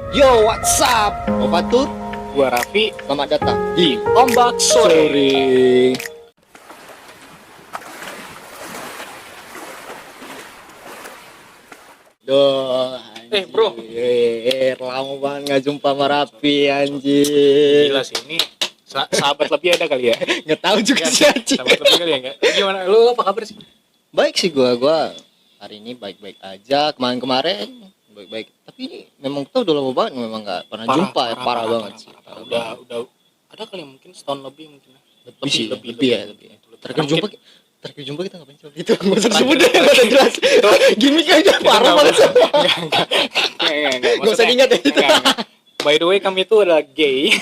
Yo, what's up? Obat tuh, Gua Raffi selamat datang di Ombak Sore. Duh, Bro. lama banget nggak jumpa sama Raffi, anjir. Gila sih ini sahabat lebih ada kali ya? Nggak tahu juga Nggak sih, anjir. sahabat lebih kali ya enggak? Gimana? Lu apa kabar sih? Baik sih gua hari ini baik-baik aja. Kemarin baik-baik. Tapi ini memang kita udah lama banget memang nggak pernah jumpa ya, parah banget sih. Udah ada kali mungkin setahun lebih mungkin. Lebih ya. Terakhir jumpa kita ngapain coba? Itu nggak usah Terakhir- disebut deh, nggak usah jelas. Gimik aja parah banget. Enggak. Nggak usah diingat ya itu. By the way, kami itu adalah gay.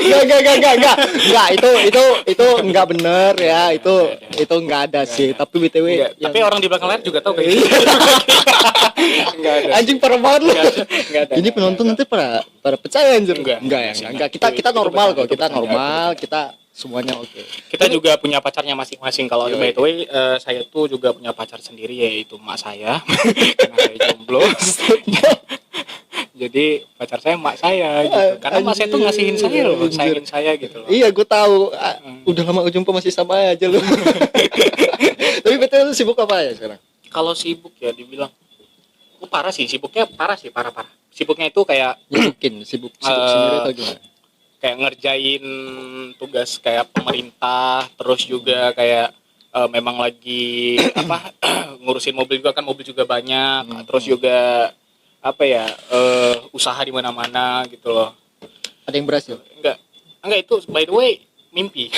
Enggak, itu enggak bener ya, itu enggak ada sih, tapi BTW Enggak, tapi orang di belakang layar juga tahu kayak gitu. Enggak ada. anjing parah banget lu. Enggak ada. Ini penonton nanti pada percaya anjir. Enggak. Kita normal kok, kita normal, kita semuanya oke. Kita juga punya pacarnya masing-masing. Kalau Yoi. by the way, saya tuh juga punya pacar sendiri, yaitu emak saya. Karena saya jomblo. Jadi pacar saya emak saya gitu. Karena emak saya tuh ngasihin saya loh, Anjir. sayangin saya gitu loh. Iya, gue tahu. Udah lama jumpa masih sama aja lu. Tapi betul lu sibuk apa ya sekarang? Kalau sibuk ya dibilang, parah sih, sibuknya parah sih, parah. Sibuknya itu kayak Sibuk sendiri atau gimana? kayak ngerjain tugas kayak pemerintah, terus juga kayak memang lagi ngurusin mobil juga kan, mobil juga banyak, terus juga usaha di mana-mana gitu loh. Ada yang berhasil? Enggak, itu by the way mimpi.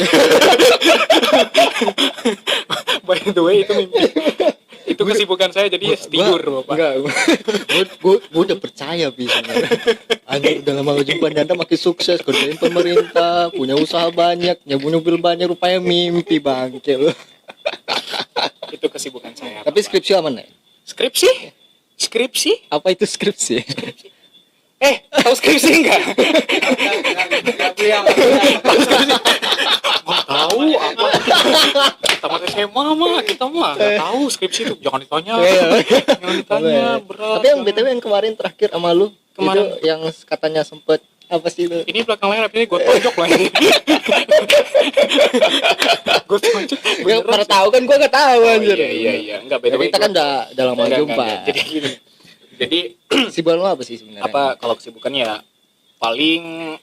By the way itu mimpi. Itu kesibukan saya, jadi tidur Bapak. Enggak, gue udah percaya bisa. Anjir udah lama gak jumpa Anda makin sukses kerjain pemerintah, punya usaha banyak, punya mobil banyak, rupanya mimpi bangke lu. Itu kesibukan saya. Tapi Bapak. skripsi aman ya? Skripsi? Apa itu skripsi? Tahu skripsi enggak? Tahu skripsi? Nggak tahu apa. Tamat SMA mah kita mah nggak tahu skripsi itu. Jangan ditanya. Jangan ditanya, berat. Tapi yang BTW yang kemarin terakhir sama lu, Kemarin. itu yang katanya sempet apa sih lu? Ini belakang layar ini gue tonjok loh ini. Gue tonjok. Gue pernah tahu kan, gue nggak tahu anjir. Iya. Enggak, by the Tapi way, kita kan udah lama jumpa. Jadi gini. Jadi Kesibukan lu apa sih sebenarnya? kalau kesibukannya ya paling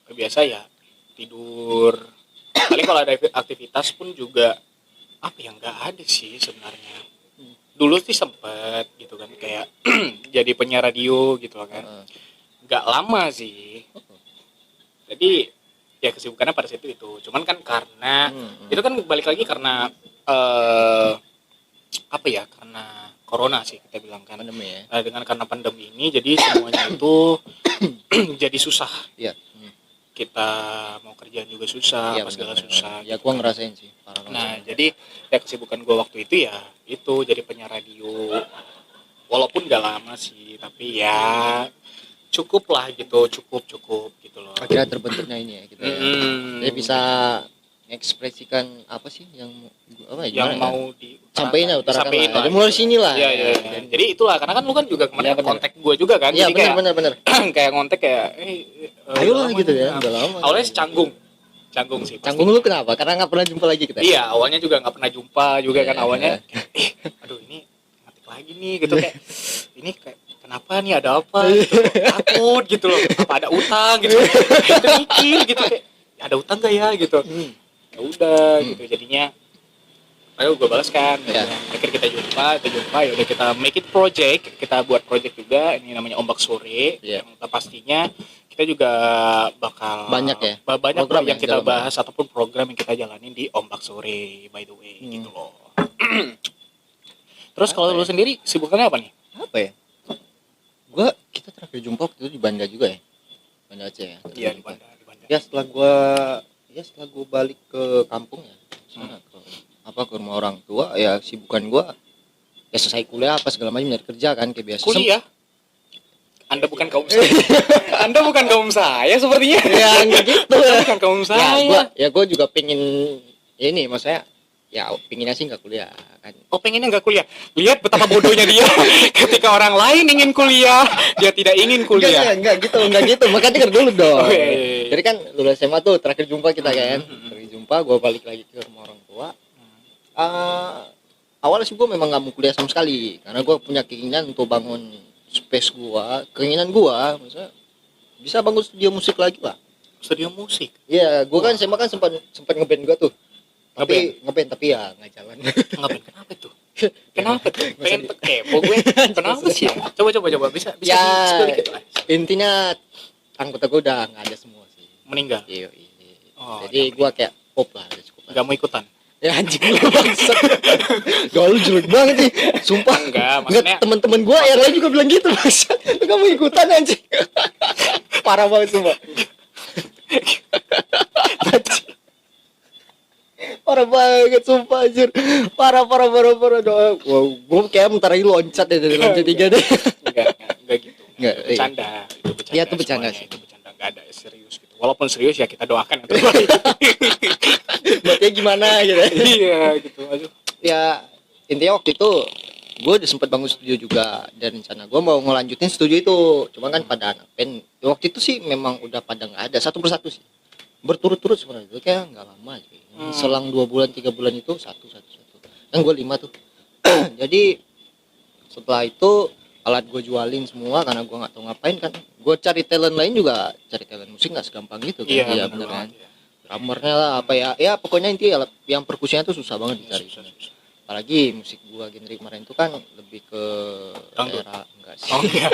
biasa ya tidur. Paling kalau ada aktivitas pun juga nggak ada sih sebenarnya. Dulu sih sempet gitu kan kayak jadi penyiar radio gitu loh kan. Nggak lama sih. Jadi ya kesibukannya pada situ itu. Cuman kan karena itu kan balik lagi karena karena corona sih kita bilang kan. Pandemi ya. Karena pandemi ini jadi semuanya itu jadi susah. Iya. Kita mau kerjaan juga susah, apa segala susah. Ya gitu gua kan. ngerasain sih. Parah banget. Nah, jadi ya kesibukan gue waktu itu ya itu jadi penyiar radio. Walaupun gak lama sih, tapi ya cukup lah gitu, cukup gitu loh. Akhirnya terbentuknya ini ya kita. Jadi bisa mengekspresikan apa sih yang Yang gimana mau utarakan Sampein lah. lah. Jadi mulai sini lah. Iya. Jadi itulah karena kan lu kan juga kemarin Iya, bener. kontak gue juga kan. Iya, Jadi kayak benar. kayak ngontek kayak Ayolah udah gitu lama ya, nih. udah lama. Awalnya canggung sih. pasti. Canggung lu kenapa? Karena nggak pernah jumpa lagi kita. Iya, awalnya juga nggak pernah jumpa juga kan Iya. awalnya. Aduh ini ngetik lagi nih gitu kayak ini kayak kenapa nih, ada apa gitu. Takut gitu loh. Apa ada utang gitu. Itu mikir gitu kayak ada utang gak ya gitu. Ya udah gitu jadinya. Ayo gue balas kan. Iya. Akhirnya kita jumpa, ya udah kita make it project, kita buat project juga. Ini namanya Ombak Sore. Iya. Yang pastinya kita juga bakal Banyak ya? banyak Program yang yang kita jalan. bahas ataupun program yang kita jalanin di Ombak Sore by the way gitu loh. Terus kalau lu sendiri sibukannya apa nih? Apa ya? Kita terakhir jumpa waktu itu di Banda juga ya. Banda Aceh ya. Iya di Banda. Ya setelah gua balik ke kampung ya. Sana ke rumah orang tua ya, sibukan gua ya selesai kuliah apa segala macam, nyari kerja kan kayak biasa. Kuliah? Anda bukan kaum saya. Anda bukan kaum saya sepertinya. Ya enggak gitu. Anda bukan kaum saya. Ya gua juga pengen ini, maksudnya Ya pinginnya sih nggak kuliah kan. Oh, pengennya nggak kuliah. Lihat betapa bodohnya dia. Ketika orang lain ingin kuliah, dia tidak ingin kuliah. Enggak gitu. Makanya denger dulu dong. Oh, iya. Jadi kan lulus SMA tuh terakhir jumpa kita kan. Terakhir jumpa gue balik lagi ke rumah orang tua. Awalnya sih gue memang nggak mau kuliah sama sekali karena gue punya keinginan untuk bangun space gue, keinginan gue, maksudnya bisa bangun studio musik lagi lah. Studio musik. Iya, gue kan SMA kan sempat ngeband gue tuh. Ngeband tapi ya nggak jalan. Ngapain? Kenapa tuh? Kenapa tuh? Pengen kepo gue. Kenapa sih? Coba bisa Ya, di-spill dikit lah. intinya anggota gue udah nggak ada semua sih. Meninggal. Iya. Oh, Jadi gue kayak pop lah, udah cukup. Enggak mau ikutan. Ya anjing lu bangsat. Gak lu jelek banget sih. Sumpah. Enggak, maksudnya teman-teman gue yang lain juga bilang gitu bangsat. Lu gak mau ikutan anjing. Parah banget sumpah. Parah banget sumpah anjir. Parah doa. Wow, gue kayak bentar lagi loncat ya dari lantai 3 deh. Enggak gitu. Enggak, Bercanda. Iya, itu bercanda semuanya. sih. Itu bercanda, enggak ada serius gitu. Walaupun serius ya kita doakan yang terbaik. Buatnya gimana gitu. Iya gitu. Aduh. Ya intinya waktu itu gue udah sempet bangun studio juga dan rencana gue mau ngelanjutin studio itu, cuma kan pada anak band waktu itu sih memang udah pada nggak ada satu persatu sih, berturut-turut sebenarnya itu kayak nggak lama sih. Selang 2 bulan 3 bulan itu satu kan gue 5 tuh. Jadi setelah itu alat gue jualin semua karena gue nggak tahu ngapain kan, gue cari talent lain juga, cari talent musik nggak segampang gitu kan. Iya bener kan, drummernya lah apa ya pokoknya intinya yang perkusinya tuh susah banget dicari. Susah. Apalagi musik gua genre kemarin itu kan lebih ke Dangdut. era enggak sih. Oh iya.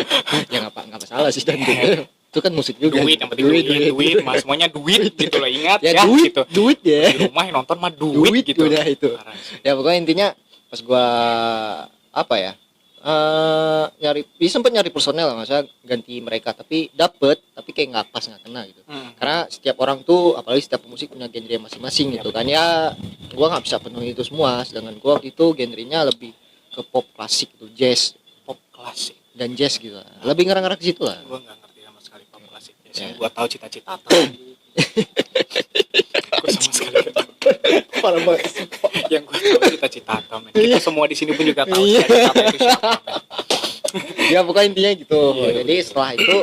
Ya enggak masalah sih dangdut. Itu kan musik juga. Duit yang penting duit. Mas semuanya duit gitu loh, ingat Ya, ya duit, gitu. duit ya. Di rumah yang nonton mah duit gitu. Udah itu. Parah sih. Ya pokoknya intinya pas gua apa ya? Sempat nyari personel lah, masa ganti mereka tapi kayak nggak pas, nggak kena gitu. Karena setiap orang tuh apalagi setiap pemusik punya genre masing-masing gitu kan ya, gua nggak bisa penuhi itu semua, sedangkan gua waktu itu genrenya lebih ke pop klasik gitu, jazz Pop klasik. dan jazz gitu, lebih ngarang-ngarang ke situ lah. Gua nggak ngerti sama sekali pop klasik. Ya. Yang gua tahu cita-cita tahu. Gua sama sekali nggak tahu. Parah banget. Yang gua tahu cita-cita tahu. Kita semua di sini pun juga tahu Iya. cita-cita itu siapa. Ya pokoknya intinya gitu. Iya, Jadi setelah itu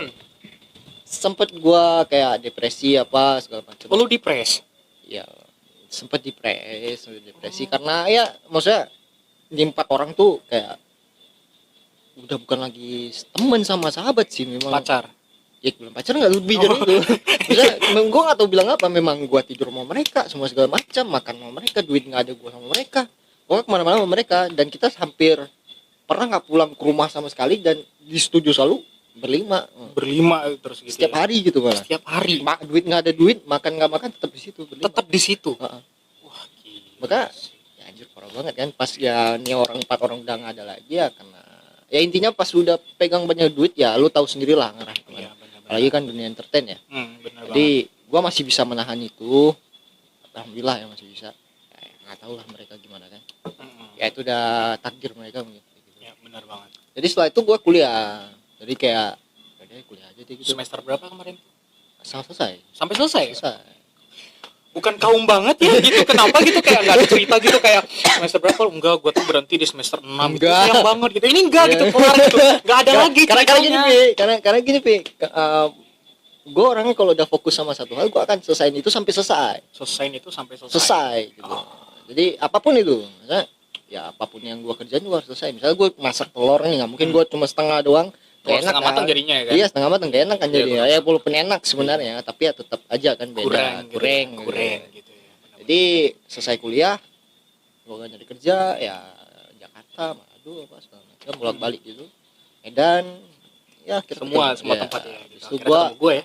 sempet gua kayak depresi apa segala macam. Oh, lu depres. Ya sempet depresi karena ya maksudnya di 4 orang tuh kayak udah bukan lagi temen sama sahabat sih, memang Pacar. ya belum pacar, nggak lebih dari itu. Maksudnya gue nggak tahu bilang apa, memang gue tidur sama mereka semua segala macam, makan sama mereka, duit nggak ada gue sama mereka, gue kemana-mana sama mereka, dan kita hampir pernah nggak pulang ke rumah sama sekali, dan di studio selalu berlima Terus gitu. setiap hari gitu malah. Setiap hari. Duit nggak ada duit, makan nggak makan, tetap di situ berlima. Tetap di situ. Heeh. Wah, gila. Maka ya anjir parah banget kan, pas ya nih 4 orang udah nggak ada lagi ya, karena ya intinya pas udah pegang banyak duit ya lu tayu sendirilah ngarah kemana. Iya, benar-benar. Apalagi kan dunia entertain ya. Benar Jadi gua masih bisa menahan itu, alhamdulillah ya masih bisa. Ya, nggak tahu lah mereka gimana kan, ya itu udah takdir mereka mungkin gitu. Ya, benar banget. Jadi setelah itu gua kuliah, jadi kayak udah kuliah aja deh gitu. Semester berapa kemarin? Selesai. Sampai selesai. Selesai. Bukan kaum banget ya gitu. Kenapa gitu kayak enggak ada cerita gitu kayak semester berapa? Enggak, gua tuh berhenti di semester 6 gitu. Enggak. Sayang banget gitu. Ini enggak gitu, kelar gitu. Enggak ada lagi Karena ceritanya. gini Pi, gue orangnya kalau udah fokus sama satu hal, gue akan selesaiin itu sampai selesai. Selesaiin itu sampai selesai. Selesai gitu. Jadi apapun itu, misalnya, ya apapun yang gue kerjain gue harus selesai. Misalnya gue masak telur nih, nggak mungkin gue cuma setengah doang. Gak enak Setengah matang kan. jadinya ya kan? Iya, setengah matang gak enak kan Iya, jadinya. benar. Ya walaupun enak sebenarnya, tapi ya tetap aja kan beda. Kurang gitu ya. Jadi selesai kuliah, gue gak nyari kerja, ya Jakarta, Manado apa segala macam, bolak-balik gitu. Medan, ya Semua ya, tempat ya. Gitu. Itu Akhirnya ketemu gue ya.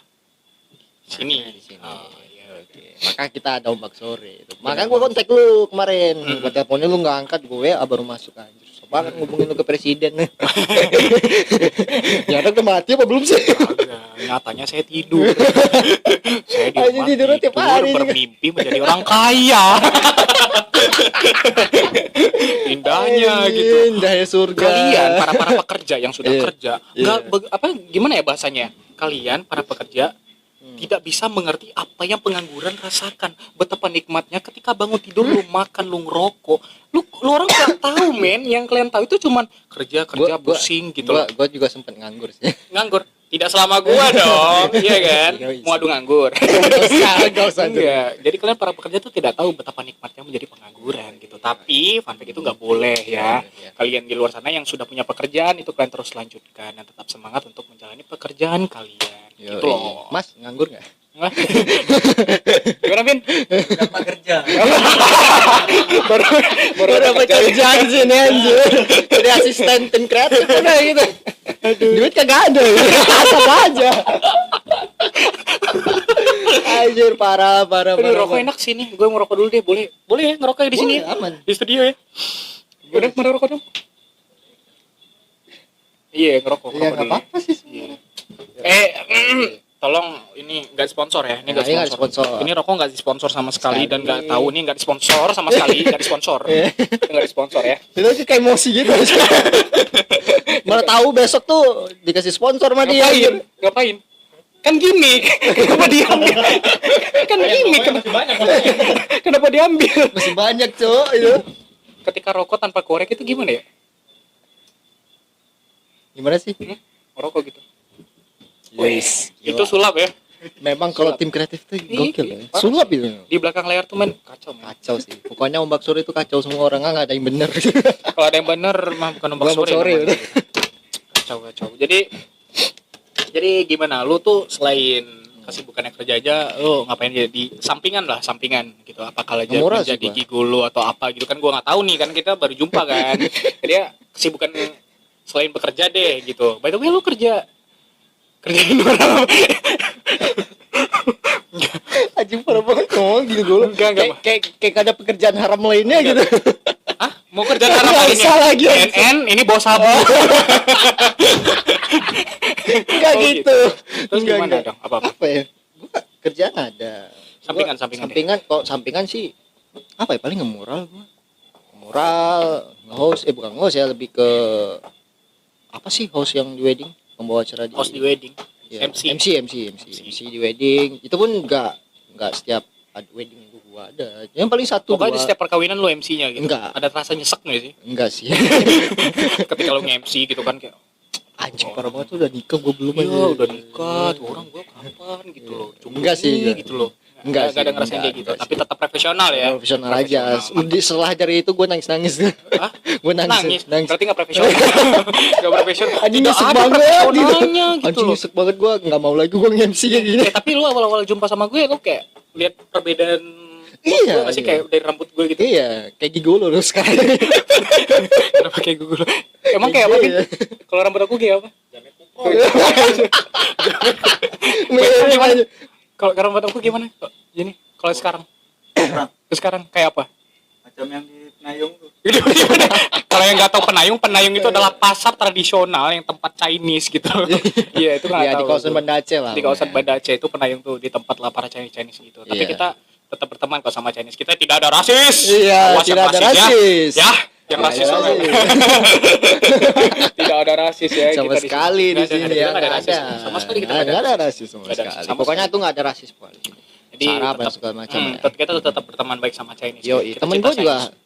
Sini. Di sini. Oh, iya. Oke. Maka kita ada ombak sore itu. Makanya gue kontak lu kemarin. Gue teleponnya lu nggak angkat, gue baru masuk anjir. Susah banget ngubungin lu ke presiden. Nyata tuh mati apa belum sih? Agak. Nyatanya saya tidur. Saya di Anjing rumah tidurnya tiap hari juga. bermimpi menjadi orang kaya. Indahnya gitu. Indahnya surga. Kalian para pekerja yang sudah Iya. kerja, Iya. gimana ya bahasanya? Kalian para pekerja tidak bisa mengerti apa yang pengangguran rasakan. Betapa nikmatnya ketika bangun tidur lu makan, lu ngerokok. Lu orang nggak tahu men, yang kalian tahu itu cuman kerja Gua- pusing gitu loh. Gua juga sempet nganggur sih. Nganggur. Tidak selama gua dong, iya kan? Mau adu nganggur. Gak usah. Enggak. Jadi kalian para pekerja tuh tidak tahu betapa nikmatnya menjadi pengangguran gitu. Tapi fun fact itu nggak boleh ya. Kalian di luar sana yang sudah punya pekerjaan itu kalian terus lanjutkan dan tetap semangat untuk menjalani pekerjaan kalian. Gitu loh. Mas, nganggur nggak? Gimana Vin? Dapat kerja. Baru dapat kerjaan sini anjir. Jadi asisten tim kreatif udah gitu. Duit kagak ada. Asal aja. Anjir parah. Aduh, rokok enak sih nih. Gue mau rokok dulu deh. Boleh ya ngerokok di sini. Boleh, aman. Di studio ya. Udah mana rokok dong? Iya, ngerokok. Ya enggak apa-apa sih sebenarnya. Tolong ini nggak sponsor ya. Ini Nah, ini nggak nggak sponsor. sponsor. Ini rokok nggak disponsor sama sekali dan nggak Sekali. tahu nih nggak disponsor sama sekali, nggak disponsor. Nggak disponsor ya. Itu aja kayak emosi gitu. Malah tahu besok tuh dikasih sponsor sama dia. Ngapain? Ngapain? Kan gimmick. Kenapa diambil? Kan gimmick. Kenapa diambil? Masih banyak, Cok, itu. Ketika rokok tanpa korek itu gimana ya? Gimana sih? Rokok gitu. Yes. Itu sulap ya. Memang kalau tim kreatif tuh gokil ya. Sulap itu. Di belakang layar tuh men kacau men. Kacau sih. Pokoknya Ombak Sore itu kacau semua orang, nggak ada yang bener. Kalau ada yang bener mah bukan ombak Ombak sore. sore, namanya. udah. Kacau. Jadi gimana? Lu tuh selain kesibukannya kerja aja, lu ngapain aja di sampingan gitu. Apakah aja Murah sih menjadi gua. gigolo atau apa gitu kan gua nggak tahu nih kan kita baru jumpa kan. Jadi ya kesibukan selain bekerja deh gitu. By the way lu kerjain orang apa? Anjing parah banget ngomong gitu gue. Enggak. Kayak ada pekerjaan haram lainnya gitu. Hah? Mau kerja apa Nggak ini? usah lagi. NN ini bos sabu. Enggak Oh, gitu. Terus Enggak, gimana enggak. dong? Apa? Apa ya? Gua kerjaan ada. Sampingan Kok sampingan sih apa ya paling ngemural gua. Mural, nge-host bukan nge-host ya, lebih ke apa sih host yang di wedding, pembawa acara di Host di wedding. ya, MC. MC di wedding. Itu pun enggak setiap wedding gua ada. Yang paling satu Pokoknya di dua. setiap perkawinan lu MC-nya gitu. Enggak. Ada rasa nyesek nggak sih? Enggak sih. Ketika lu nge-MC gitu kan kayak Anjing parah banget tuh udah nikah gua belum iya aja. udah nikah tuh orang gua kapan gitu loh. Cuma Enggak sih, enggak. gitu loh. Enggak Enggak ada sih, ngerasain enggak, kayak gitu, enggak tapi sih. tetap profesional ya. Profesional aja. Profesional. Setelah dari itu gue nangis. Hah? Gue Nangis. nangis. Berarti enggak profesional. Enggak profesional. Anjing Tidak nyesek ada banget profesionalnya gitu Anjing loh. nyesek banget gue nggak mau lagi gue nge-MC kayak gini. Tapi lu awal-awal jumpa sama gue lu kayak lihat perbedaan Iya, gue nggak sih iya. kayak dari rambut gue gitu. Iya, kayak gigolo lu sekarang. Kenapa kayak gue? Emang kayak apa, Bin? Iya. Kalau rambut aku kayak apa? Mirip Gimana? aja. Kalau rambut aku gimana? Gini, kalau sekarang. Sekarang kayak apa? Macam yang di Penayung tuh. Gitu, gimana? Kalau yang nggak tahu penayung itu adalah pasar tradisional yang tempat Chinese gitu. Iya, itu nggak Iya, tahu. di kawasan tuh. Banda Aceh lah. Di kawasan Banda Aceh itu penayung tuh di tempat lah para Chinese gitu. Tapi Iya. kita tetap berteman kok sama Chinese. Kita tidak ada rasis. Iya, Awas yang tidak ada rasis. Ya, yang Tidak rasis. ada orang. Tidak ada rasis ya. Sama kita sekali di Nggak ada- sini kita ya. nggak ada nggak rasis. ada. Sama sekali kita Nggak ada rasis sama Nggak ada sekali. sama Pokoknya sekali. tuh nggak ada rasis pokoknya. Jadi Sarap dan tetap, segala macam. ya. kita tetap berteman baik sama Chinese. Yo, Kita temen cinta gue juga Chinese.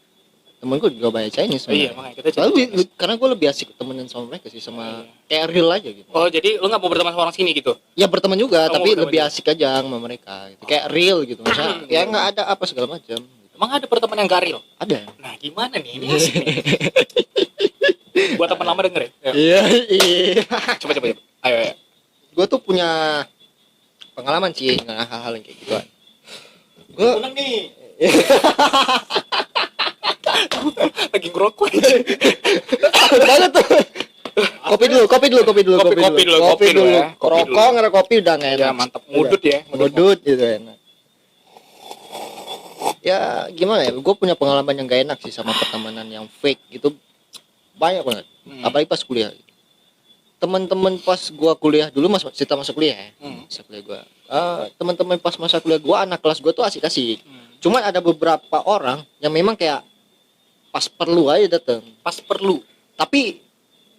temen gue juga banyak Chinese. Oh, iya, sebenarnya. makanya kita cinta Soalnya Chinese. karena gue lebih asik temenan sama mereka sih, sama kayak real aja gitu. Oh, jadi lu nggak mau berteman sama orang sini gitu? Ya berteman juga, Oh, tapi berteman lebih juga. asik aja sama mereka gitu. Kayak real gitu. Maksudnya ya nggak ada apa segala macam. Emang ada pertemanan yang garil? Ada. Nah, gimana nih? Ini asik nih. Buat teman lama denger ya. Ayo, Iya, iya. coba. Ayo. Gue tuh punya pengalaman sih dengan hal-hal yang kayak gituan. Gue Seneng nih. Lagi ngerokok aja. banget tuh. Kopi dulu. Kopi dulu ya. Kopi Rokok ngerokok kopi udah nggak enak. Ya, mantap. Ngudut ya. Ngudut gitu enak. Ya gimana ya, gue punya pengalaman yang gak enak sih sama pertemanan yang fake gitu, banyak banget. Apalagi pas kuliah. Teman-teman pas gue kuliah dulu, cerita masuk kuliah ya, masa kuliah gue. Teman-teman pas masa kuliah gue, anak kelas gue tuh asik-asik. Cuman ada beberapa orang yang memang kayak pas perlu aja dateng. Pas perlu. Tapi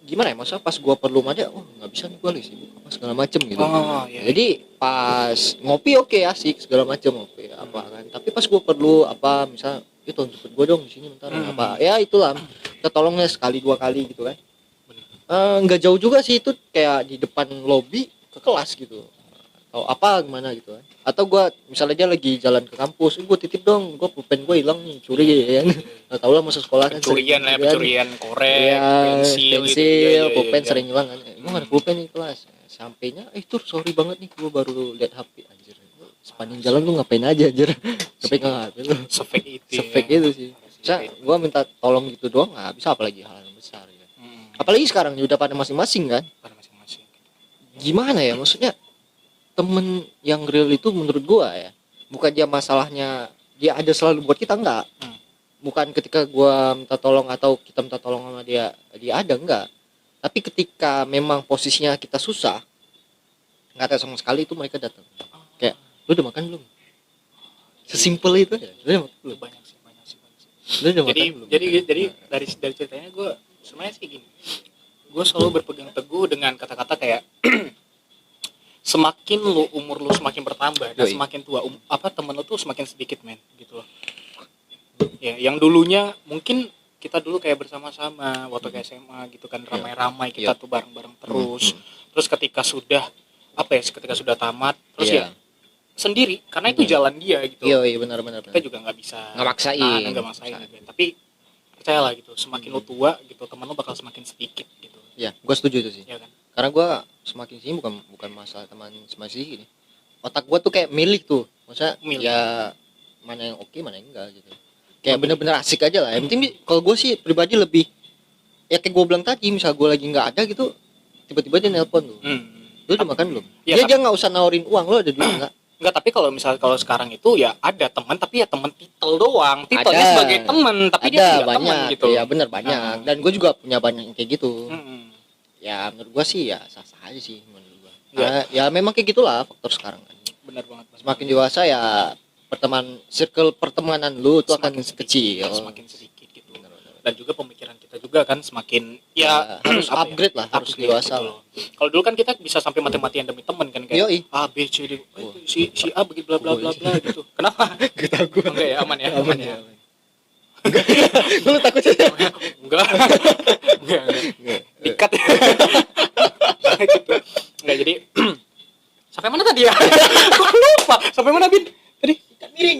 gimana ya, masa pas gua perlu ada, oh nggak bisa nih gua lagi sibuk apa segala macem gitu. Oh, iya. Jadi pas ngopi oke asik segala macem oke apa kan, tapi pas gua perlu apa misal itu jemput gua dong di sini bentar apa ya itulah, kita tolongnya sekali dua kali gitu kan. Nggak jauh juga sih, itu kayak di depan lobi ke kelas gitu atau apa gimana gitu kan, atau gua misalnya dia lagi jalan ke kampus, gua titip dong, gua pulpen gua hilang nih, curi ya kan. Nggak tahu lah masa sekolah kan Pencurian lah, pencurian korek, ya, pensil, gitu. pensil, Iya, pulpen iya. sering hilang kan. Gua nggak ada pulpen nih kelas, sampainya tur sorry banget nih gua baru lihat HP anjir, sepanjang jalan lu ngapain aja anjir. Tapi nggak HP lu Sefek itu. sefek ya. itu sih. Gua minta tolong gitu doang nggak bisa, apalagi hal yang besar ya. Apalagi sekarang udah pada masing-masing kan. Pada masing-masing. Gimana ya, maksudnya temen yang real itu menurut gua ya, bukan dia masalahnya dia ada selalu buat kita, enggak. Bukan ketika gua minta tolong atau kita minta tolong sama dia ada, enggak. Tapi ketika memang posisinya kita susah, nggak ada sama sekali, itu mereka datang kayak, lu udah makan belum? Sesimpel itu ya, lu udah makan belum? Banyak sih. Lu udah makan Jadi belum? dari ceritanya gue sebenarnya sih gini. Gue selalu berpegang teguh dengan kata-kata kayak semakin umur lu semakin bertambah dan Yoi. semakin tua temen lu tuh semakin sedikit men gitu loh. Ya, yang dulunya mungkin kita dulu kayak bersama-sama waktu kayak SMA gitu kan, ramai-ramai kita tuh bareng-bareng terus. Terus ketika sudah ketika sudah tamat terus ya sendiri karena itu jalan dia gitu. Iya benar. Kita juga nggak bisa Nggak maksain. nggak maksain gitu. Tapi percayalah gitu, semakin lu tua gitu teman lu bakal semakin sedikit gitu. Ya, gue setuju itu sih. Ya kan? Karena gue semakin sini bukan masalah teman semakin sini. Otak gue tuh kayak milik tuh. Maksudnya Milik. ya mana yang oke, mana yang enggak gitu. Kayak bener-bener asik aja lah. Yang penting kalau gue sih pribadi lebih, ya kayak gue bilang tadi, misal gue lagi nggak ada gitu, tiba-tiba dia nelpon tuh. Lu udah makan belum? Ya, Dia nggak usah nawarin uang, lo ada duit nggak? Enggak, tapi kalau sekarang itu ya ada teman tapi ya teman titel doang. Titelnya Ada. sebagai teman tapi dia Ada tidak teman banyak, gitu. ya bener banyak. Dan gue juga punya banyak yang kayak gitu. Ya menurut gue sih ya sah-sah aja sih menurut gue. Ya memang kayak gitulah faktor sekarang kan. Benar banget. Semakin dewasa ya circle pertemanan lu itu akan Semakin kecil. semakin sedikit gitu. Dan juga pemikiran kita juga kan semakin ya harus apa upgrade lah, harus upgrade dewasa gitu lah. loh. Kalau dulu kan kita bisa sampai mati-matian demi teman kan kayak Yoi. A B C D si A begitu bla bla bla bla gitu. Kenapa? Gak tau gue. Enggak ya, aman ya. Lu takut sih? Enggak. Dikat. Gitu. Enggak, jadi sampai mana tadi ya? Kok lupa? Sampai mana Bin? Tadi ikat miring.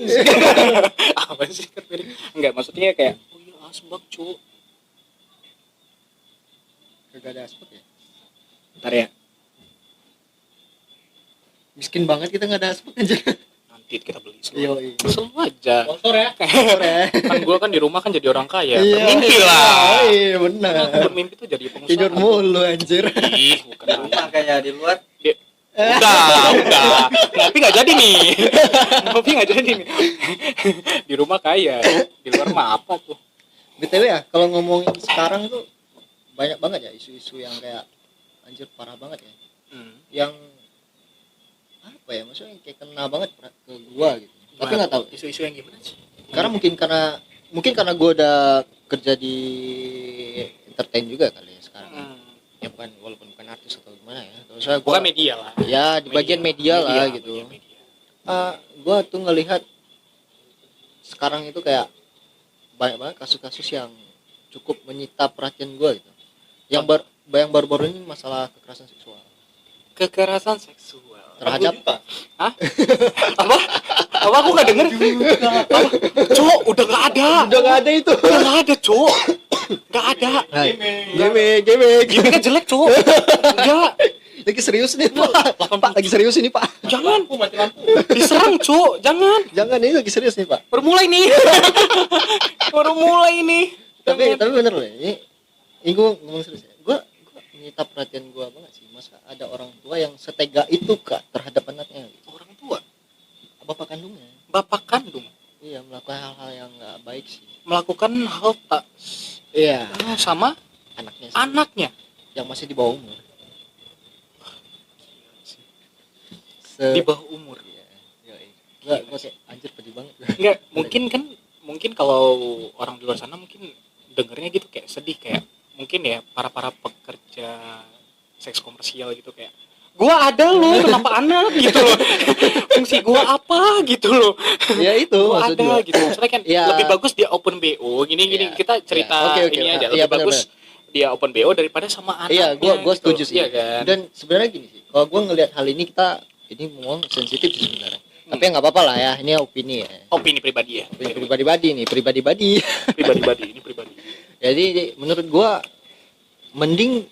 Apa sih ikat miring? Enggak, maksudnya kayak oh iya asbak, Cuk. Gak ada aspek ya? Bentar ya. Miskin banget kita gak ada aspek aja. Nanti kita beli semua. Iya. Selalu aja. Sponsor ya. Kan gue kan di rumah kan jadi orang kaya. Iya. Bermimpi lah. Iya benar. Aku bermimpi tuh jadi pengusaha. Tidur mulu anjir. Ih, bukan. Di rumah kayak di luar. Udah. Ngopi nggak jadi nih. Ngopi nggak jadi nih. Di rumah kaya, di luar mah apa tuh? BTW ya, kalau ngomongin sekarang tuh banyak banget ya isu-isu yang kayak anjir parah banget ya. Yang apa ya, maksudnya kayak kena banget ke gua gitu. Tapi nggak tahu Isu-isu yang gimana sih? karena mungkin karena gua udah kerja di entertain juga kali ya sekarang. Ya bukan, walaupun bukan artis atau gimana ya. Terus saya Bukan media lah. ya di bagian media lah gitu. Media. Gua tuh ngelihat sekarang itu kayak banyak banget kasus-kasus yang cukup menyita perhatian gua gitu. Yang baru-baru ini masalah kekerasan seksual Kekerasan seksual. terhadap Hah? Apa aku nggak denger? Apa? Cok, udah nggak ada. udah nggak ada itu. Udah nggak ada, Cok. Nggak ada. Gimik. Gimiknya jelek, Cok. Enggak. Lagi serius nih Pak. Pak lagi serius ini Pak. Jangan. Diserang, Cok. Jangan. Jangan, ini lagi serius nih Pak. Baru mulai nih. Baru mulai nih. Tapi bener loh ini gue ngomong serius ya. Gue menyita perhatian gue banget sih. Masa ada orang tua yang setega itu Kak terhadap anaknya gitu. Orang tua, Bapak kandungnya. bapak kandung Iya, melakukan hal-hal yang nggak baik sih. melakukan hal tak Iya. sama Anaknya sih, anaknya. yang masih di bawah umur. Di bawah umur. Iya. Gue kayak anjir pedih banget. Enggak, mungkin kalau orang di luar sana mungkin dengernya gitu kayak sedih, kayak mungkin ya para Indonesia seks komersial gitu, kayak gua ada loh, kenapa anak gitu loh. Fungsi gua apa gitu loh. Ya itu Gua maksud ada gua. gitu. Maksudnya kan Ya. lebih bagus dia open BO gini Ya. kita cerita Ya. Oke. ini aja. Iya, Lebih bagus dia open BO daripada sama anaknya. Iya, gua gitu. setuju sih. Iya kan? Dan sebenarnya gini sih, kalau gua ngelihat hal ini ini ngomong sensitif sih sebenarnya. Tapi ya nggak apa-apa lah ya, ini opini ya. Opini pribadi ya. Opini pribadi nih, pribadi. Pribadi ini pribadi. Jadi menurut gua mending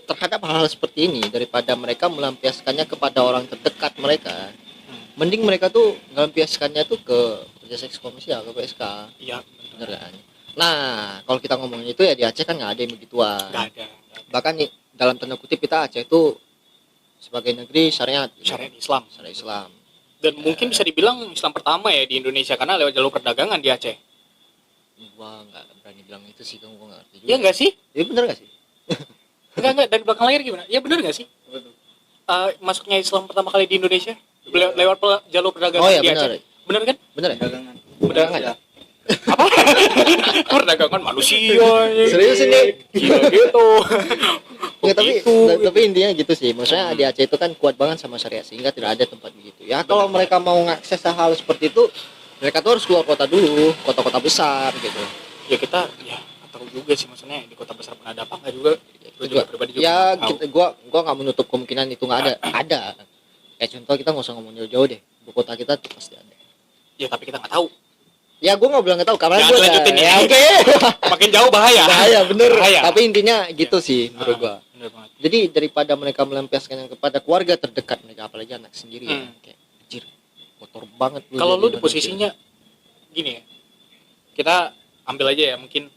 terhadap hal seperti ini daripada mereka melampiaskannya kepada orang terdekat mereka. Mending mereka tuh melampiaskannya tuh ke kerja seks komersial, ke PSK. Iya, Bener kan? Nah, kalau kita ngomongin itu ya di Aceh kan nggak ada yang begituan. Nggak ada. Bahkan nih, dalam tanda kutip kita Aceh itu sebagai negeri syariat, Syariat Islam. syariat Islam. Dan mungkin bisa dibilang Islam pertama ya di Indonesia karena lewat jalur perdagangan di Aceh. Gua nggak berani bilang itu sih, kamu nggak ngerti juga. Iya enggak sih? Ya bener nggak sih? Enggak, dari belakang layar gimana? Ya benar enggak sih? Betul. Masuknya Islam pertama kali di Indonesia lewat jalur perdagangan Oh ya di benar, Aceh. Benar kan? bener ya. Dagangan. Perdagangan ya? Apa? Perdagangan manusia. Serius ini? Gila gitu. Nggak, Begitu. tapi intinya gitu sih. Maksudnya di Aceh itu kan kuat banget sama syariat sehingga tidak ada tempat begitu. Ya kalau mereka mau ngakses hal seperti itu, mereka tuh harus keluar kota dulu, kota-kota besar gitu. Ya kita ya nggak tahu juga sih, maksudnya di kota besar pernah ada apa nggak juga. Gue juga pribadi juga Ya nggak tahu. gua nggak menutup kemungkinan itu nggak ada. Ada. Kayak contoh kita nggak usah ngomong jauh-jauh deh. Ibu kota kita tuh pasti ada. Ya tapi kita nggak tahu. Ya gua nggak bilang nggak tahu karena Jangan gua lanjutin ya. Oke. Makin jauh bahaya. Bahaya bener. Bahaya. Tapi intinya gitu sih menurut gua. Bener banget. Jadi daripada mereka melampiaskannya kepada keluarga terdekat mereka, apalagi anak sendiri ya, kayak anjir, kotor banget lu. Kalau jadi lu di manusia. posisinya gini ya, kita ambil aja ya, mungkin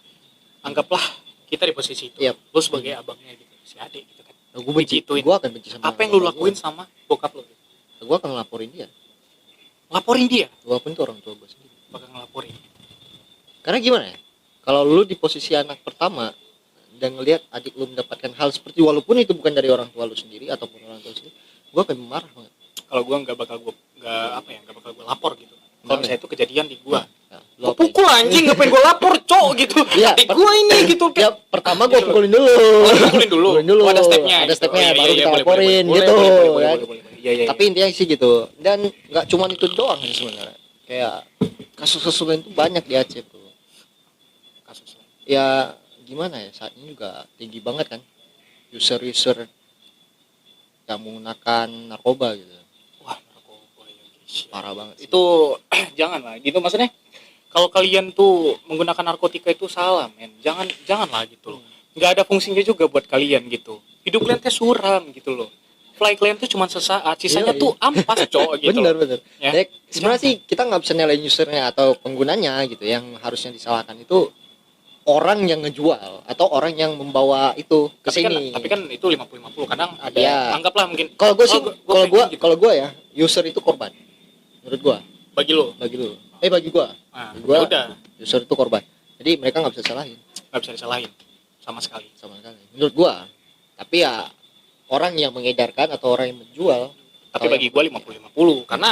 anggaplah kita di posisi itu. Yap. Lu sebagai abangnya gitu, si adik gitu kan. Nah, gua benci, Digituin. gua akan benci sama. Apa yang lu bapak lakuin gua. sama bokap lu? Gua akan ngelaporin dia. Laporin dia, Walaupun itu orang tua gua sendiri. bakal ngelaporin. Karena gimana ya? Kalau lu di posisi anak pertama dan ngelihat adik lu mendapatkan hal seperti walaupun itu bukan dari orang tua lu sendiri ataupun orang tua sendiri, gua akan marah banget. Kalau gua nggak bakal gua lapor gitu. Kalau Kenapa misalnya itu kejadian di gua, Nah, lu gua apain? pukul anjing, ngapain gua lapor cok gitu. Iya, Adik gua ini gitu Ya kayak. pertama gua Gitu. pukulin dulu. Oh, pukulin dulu. Pukulin dulu. Oh, ada stepnya. Ada gitu. stepnya, Oh, iya, baru iya, kita boleh, laporin boleh, gitu. boleh, kan. boleh. Iya, iya. Tapi intinya sih gitu. Dan nggak cuma itu doang sih sebenarnya. Kayak kasus-kasus lain itu banyak di Aceh bro. kasusnya. Ya gimana ya, saat ini juga tinggi banget kan user-user yang menggunakan narkoba gitu. Wah, narkoba ya guys. Parah banget sih. Itu jangan lah gitu, maksudnya kalau kalian tuh menggunakan narkotika itu salah men, janganlah gitu loh, nggak ada fungsinya juga buat kalian gitu, hidup kalian teh suram gitu loh, fly kalian tuh cuma sesaat, sisanya Iya, tuh ampas cowok gitu. bener. Ya. Ya, sebenarnya sih kita nggak bisa nilai usernya atau penggunanya gitu. Yang harusnya disalahkan itu orang yang ngejual atau orang yang membawa itu ke sini. Tapi kan itu 50-50, kadang ada Iya. anggaplah mungkin Kalau gue sih, pengen gitu. kalau gue ya, user itu korban. Menurut gue, bagi lo, bagi lu. Bagi gue, nah, Gua- ya udah user itu korban. Jadi mereka nggak bisa salahin nggak bisa disalahin sama sekali. sama sekali. Menurut gue. Tapi ya orang yang mengedarkan atau orang yang menjual. Tapi kalau bagi gua 50-50 karena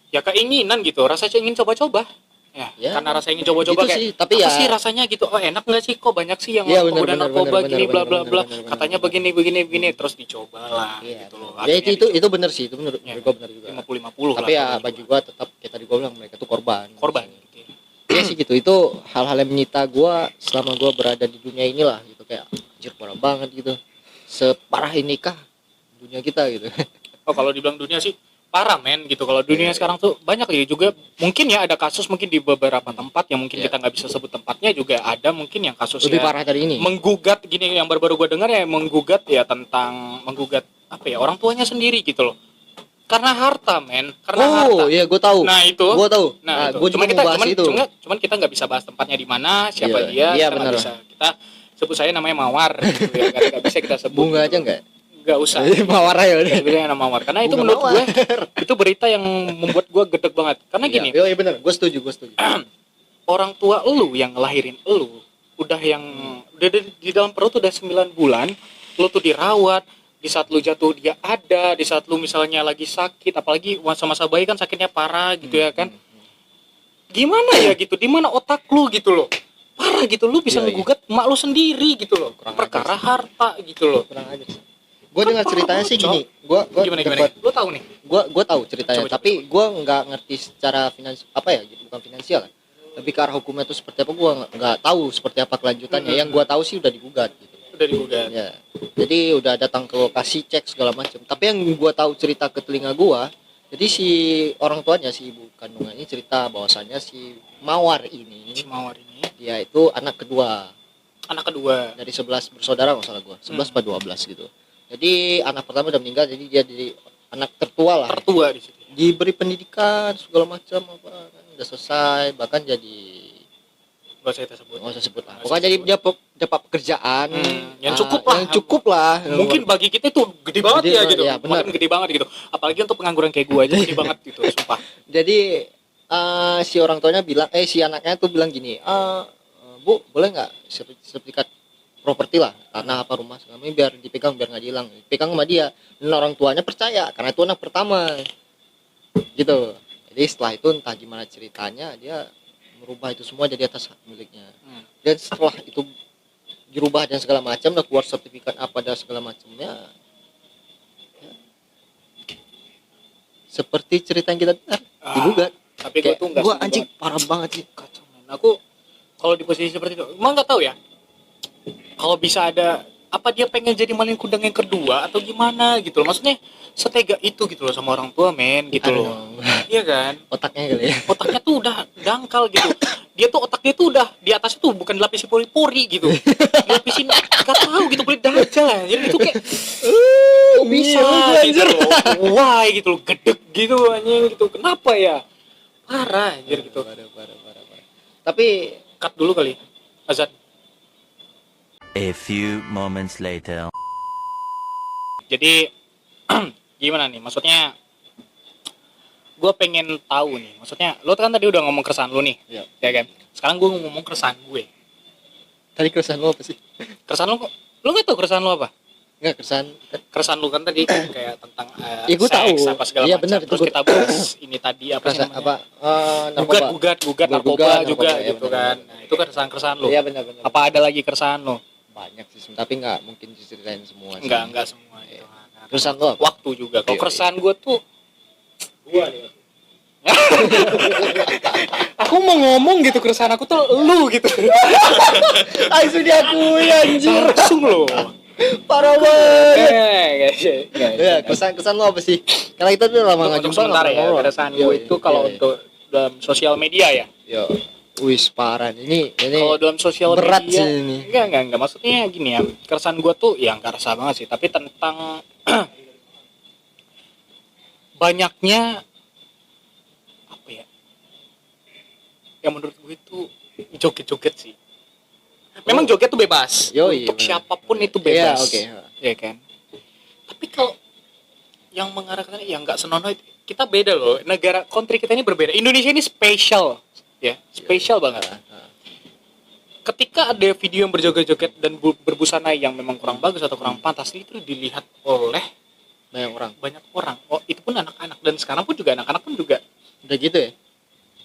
ya keinginan gitu, rasa ingin coba-coba. Ya, karena rasa ingin coba-coba gitu kayak sih, tapi apa ya sih rasanya gitu, oh enak nggak sih, kok banyak sih yang Iya, pengguna benar, narkoba benar, gini benar, bla bla benar, bla, benar, benar, katanya benar. begini terus dicoba lah iya, gitu loh. ya itu benar sih, itu menurut Ya. gue benar juga. 50-50 Tapi ya bagi gue tetap kayak tadi gue bilang mereka tuh korban. korban gitu. Iya sih gitu. Itu hal-hal yang menyita gue selama gue berada di dunia inilah gitu, kayak anjir parah banget gitu. Separah inikah dunia kita gitu. Oh, kalau dibilang dunia sih parah men gitu. Kalau dunia Iya. sekarang tuh banyak ya juga, mungkin ya ada kasus mungkin di beberapa tempat yang mungkin Iya. kita nggak bisa sebut tempatnya, juga ada mungkin yang kasusnya Lebih parah dari ini. menggugat gini, yang baru-baru gue dengar ya menggugat ya tentang menggugat apa ya, orang tuanya sendiri gitu loh, karena harta men, karena harta. Oh iya gue tahu. Nah itu, Gue tahu. nah, itu. Gue juga mau bahas itu. cuman kita nggak bisa bahas tempatnya di mana, siapa Iya, dia, iya, kita nggak benar. bisa, kita sebut saya namanya Mawar gitu ya, nggak bisa kita sebut. Bunga gitu. aja enggak? Nggak usah. Mawar aja udah. Sebenarnya nama Mawar, karena itu Bunga menurut Mawar. gue itu berita yang membuat gue gedeg banget, karena gini, Iya benar. Gue setuju. orang tua lu yang ngelahirin lu udah yang udah di dalam perut udah 9 bulan, lu tuh dirawat, di saat lu jatuh dia ada, di saat lu misalnya lagi sakit, apalagi masa-masa bayi kan sakitnya parah gitu ya kan, gimana ya gitu, di mana otak lu gitu loh, parah gitu, lu bisa Iya, ngegugat emak lu sendiri gitu loh, Kurang perkara ajar sih. harta gitu loh. Kurang aja sih. Gue Kan dengar parah ceritanya banget, sih Cok. gini, gue Gimana dapat, lu tahu nih? gue tahu ceritanya, Coba, tapi gue nggak ngerti secara apa ya, gitu, bukan finansial, lebih ke arah hukumnya itu seperti apa, gue nggak tahu seperti apa kelanjutannya. Yang gue tahu sih udah digugat gitu. Udah digugat. Ya, jadi udah datang ke lokasi, cek segala macam. Tapi yang gue tahu cerita ke telinga gue, jadi si orang tuanya, si ibu kandungannya cerita bahwasannya si Mawar ini, Si Mawar ini dia itu anak kedua anak kedua. dari 11 bersaudara, nggak salah gue, 11 atau 12 gitu. Jadi anak pertama udah meninggal, jadi dia jadi anak tertua lah. Tertua di situ. Diberi pendidikan segala macam apa, kan udah selesai, bahkan jadi Gak usah kita sebut. nggak usah sebut lah. Nggak Pokoknya usah jadi sebut. dia dapat pekerjaan yang cukup lah. yang cukup lah. Mungkin bagi kita itu gede banget Gede ya banget, gitu. ya, benar. Makin gede banget gitu. Apalagi untuk pengangguran kayak gua aja gede banget gitu, sumpah. Jadi si orang tuanya bilang, si anaknya tuh bilang gini, Bu, boleh nggak sertifikat properti lah, tanah apa rumah kami biar dipegang, biar nggak hilang, dipegang sama dia. Dan orang tuanya percaya karena itu anak pertama gitu. Jadi setelah itu entah gimana ceritanya, dia merubah itu semua jadi atas hak miliknya. Dan setelah itu dirubah dan segala macam, udah keluar sertifikat apa dan segala macamnya, ya, seperti cerita yang kita dengar, digugat. Tapi gua Kayak, tuh enggak gua anjing parah banget sih. kacau, men. Aku kalau di posisi seperti itu, emang nggak tahu ya. Kalau bisa ada apa dia pengen jadi maling kundang yang kedua atau gimana gitu loh. Maksudnya setega itu gitu loh sama orang tua, men, gitu Aduh, loh. Iya kan? otaknya kali ya. Otaknya tuh udah dangkal gitu. Dia tuh otaknya tuh udah di atas itu bukan dilapisi pori-pori gitu. Dilapisin nggak tahu gitu kulit dajal ya. Jadi itu kayak kok bisa gitu loh. Why gitu loh, gedek gitu anjing gitu. Kenapa ya? Parah anjir gitu. Parah. Tapi Cut dulu kali. Azan. A few moments later. Jadi gimana nih? Maksudnya gue pengen tahu nih. Maksudnya lo kan tadi udah ngomong keresahan lo nih, ya, ya kan? Sekarang gue ngomong keresahan gue. tadi keresahan lo apa sih? Keresahan lo nggak tahu keresahan lo apa? Enggak, keresahan Keresahan lo kan tadi kan kayak tentang Ya, gue seks, tahu. apa segala Iya, macam. benar, itu Terus gue- kita bahas ini tadi apa sih keresahan namanya? apa? Gugat narkoba Gugat, juga narkoba, ya, gitu benar, kan. benar. Nah, itu keresahan lo. Iya, benar. Apa ada lagi keresahan lo? Banyak sih, tapi enggak mungkin diceritain semua. sih. Enggak semua Iya. gitu. Nah, Keresahan lo apa? waktu juga. Kalau Iya, keresahan gue tuh Gua nih. aku mau ngomong gitu, keresahan aku tuh lu gitu. Langsung diakui anjir. Langsung lo. Parah banget. Ya, Ya, keresahan lo apa sih? Karena kita tuh lama enggak untuk jumpa. sementara nggak ya, ngobrol. keresahan Iya, gue iya, itu kalau iya, untuk dalam sosial media ya. iya. Wis parah ini Kalau dalam sosial berat media sih ini. enggak maksudnya gini ya, keresahan gue tuh ya enggak resah banget sih, tapi tentang banyaknya apa ya, yang menurut gue itu joget-joget sih. Memang joget tuh bebas. Yoi, Untuk bener. siapapun itu Iya, bebas. oke. Ya kan. Tapi kalau yang mengarah ke sana ya nggak senonoh itu. Kita beda loh. Negara country kita ini berbeda. Indonesia ini spesial, ya, spesial banget. Ketika ada video yang berjoget-joget dan berbusana yang memang kurang bagus atau kurang pantas, itu dilihat oleh Banyak orang. orang. Oh, itu pun anak-anak, dan sekarang pun juga anak-anak pun juga. Udah gitu ya?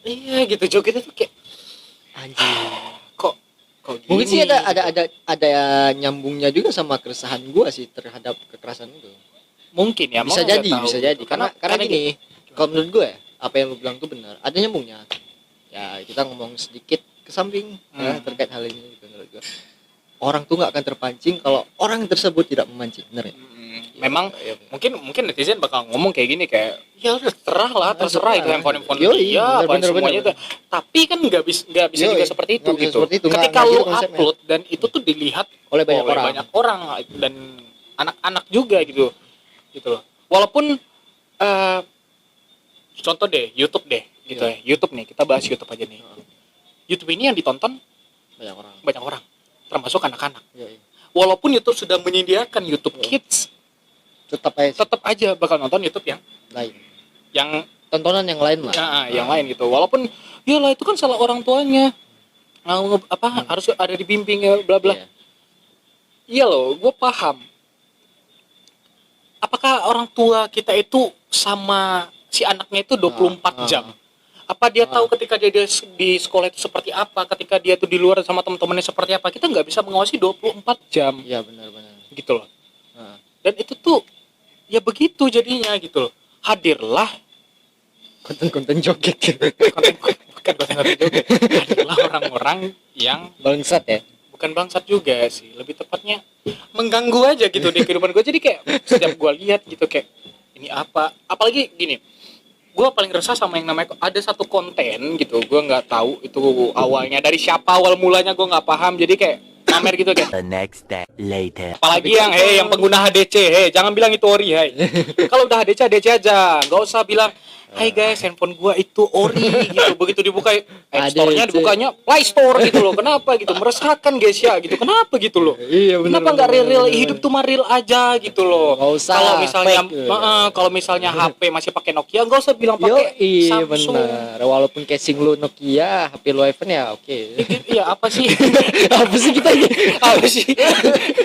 Iya gitu, jogetnya tuh kayak Anjir. kok Mungkin gini? sih ada nyambungnya juga sama keresahan gua sih terhadap kekerasan itu. Mungkin ya, Bisa mau nggak jadi, tahu bisa gitu. jadi. Karena gini, kalau menurut gue ya, apa yang lu bilang tuh benar. Ada nyambungnya. Ya, kita ngomong sedikit ke samping ya, terkait hal ini gitu, menurut gue. Orang tuh nggak akan terpancing kalau orang tersebut tidak memancing, benar ya? Memang Ya, mungkin netizen bakal ngomong kayak gini kayak ya udah terserah itu handphone Yoi, dia apa bener, semuanya bener. itu, tapi kan nggak bisa Yoi, juga seperti itu nggak bisa gitu. seperti itu, Ketika nggak lu gitu konsepnya. upload dan itu tuh dilihat oleh banyak orang. dan anak-anak juga gitu loh. Walaupun contoh deh YouTube deh gitu ya. YouTube nih, kita bahas YouTube aja nih. YouTube ini yang ditonton banyak orang termasuk anak-anak. Yoi. Walaupun YouTube sudah menyediakan YouTube Kids, Tetap aja bakal nonton YouTube yang lain. Tontonan yang lain lah. yang lain gitu. Walaupun ya lah itu kan salah orang tuanya. Harus ada dibimbing ya bla bla. Iya. Iya loh, gue paham. Apakah orang tua kita itu sama si anaknya itu 24 jam? Apa dia tahu ketika dia di sekolah itu seperti apa, ketika dia tuh di luar sama teman-temannya seperti apa? Kita nggak bisa mengawasi 24 jam Iya benar-benar. gitu loh. Nah, Dan itu tuh ya begitu jadinya gitu loh. Hadirlah konten-konten joget gitu. bukan konten joget. Hadirlah orang-orang yang Bangsat ya. bukan bangsat juga sih, lebih tepatnya mengganggu aja gitu di kehidupan gue. Jadi kayak setiap gue lihat gitu kayak ini apa, apalagi gini, gue paling resah sama yang namanya ada satu konten gitu, gue nggak tahu itu awalnya dari siapa, awal mulanya gue nggak paham, jadi kayak pamer gitu kayak. The next day later. Apalagi yang pengguna HDC, jangan bilang itu ori, kalau udah HDC aja, nggak usah bilang hai guys, handphone gua itu ori gitu. Begitu dibuka App Store-nya, dibukanya Play Store gitu loh. Kenapa gitu? Meresahkan guys ya gitu. Kenapa gitu loh? Iya benar. Kenapa nggak real? Hidup tuh mah real aja gitu loh. Nggak usah Kalau misalnya HP masih pakai Nokia, nggak usah bilang pakai iya Samsung. benar. Walaupun casing lu Nokia, HP lu iPhone ya oke. Iya apa sih? Apa sih kita ini? Apa sih?